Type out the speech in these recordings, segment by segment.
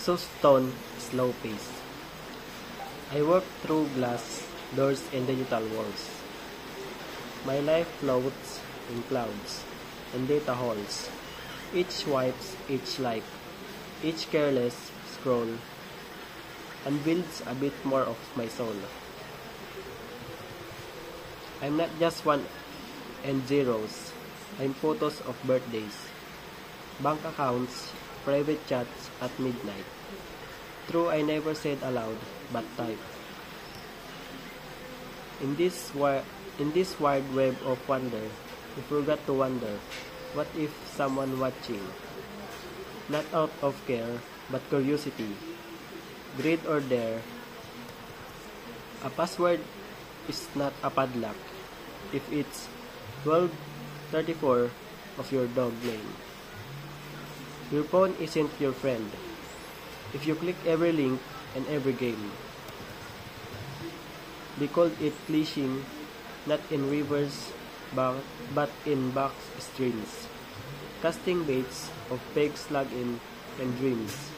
exhaustion, slow pace. I work through glass doors and digital walls. My life floats in clouds and data halls. Each swipes, each like, each careless scroll unveils a bit more of my soul. I'm not just one and zeros. I'm photos of birthdays, bank accounts, private chats at midnight. True, I never said aloud, but typed. In this wide web of wonder, we forgot to wonder, what if someone watching? Not out of care, but curiosity, greed or dare. A password is not a padlock if it's 1234 of your dog name. Your phone isn't your friend if you click every link and every game. They called it fleashing, not in rivers but in box streams, casting baits of fake login and dreams.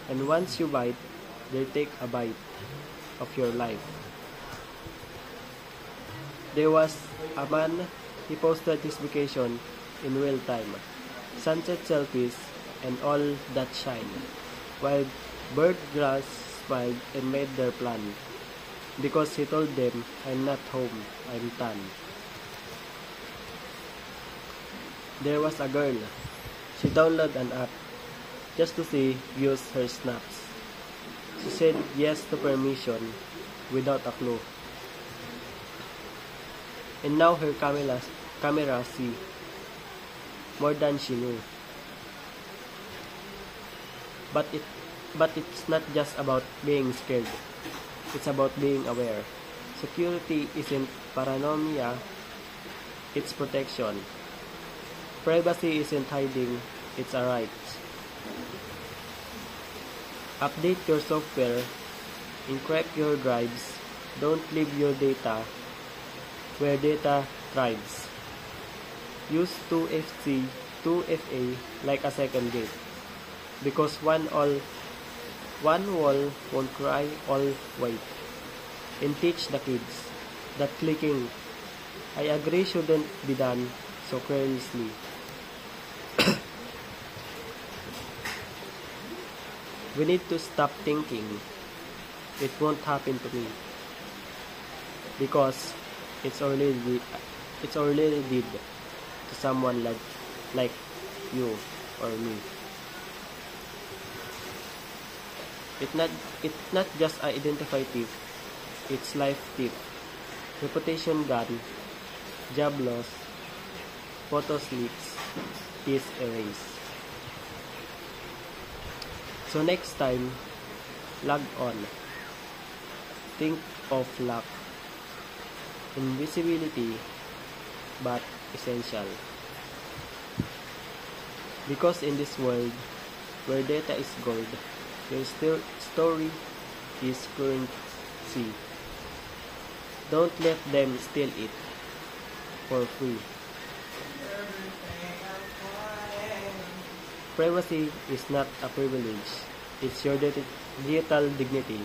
And once you bite, they take a bite of your life. There was a man, he posted his vacation in real time, sunset selfies and all that shine, while bird grass smiled and made their plan, because he told them, I'm not home, I'm tan. There was a girl, she downloaded an app just to see views her snaps. She said yes to permission without a clue. And now her camera see more than she knew. But it's not just about being scared. It's about being aware. Security isn't paranoia, it's protection. Privacy isn't hiding, it's a right. Update your software, encrypt your drives, don't leave your data where data thrives. Use 2FC, 2FA like a second gate, because one wall won't cry all white. And teach the kids that clicking, I agree, shouldn't be done so carelessly. We need to stop thinking it won't happen to me, because it's already did to someone like you or me. It's not just an identify tip, it's life tip. Reputation gone, job loss, photos leaks, is erased. So next time, log on. Think of luck. Invisibility, but essential. Because in this world, where data is gold, your story is currency. Don't let them steal it for free. Privacy is not a privilege, it's your digital dignity.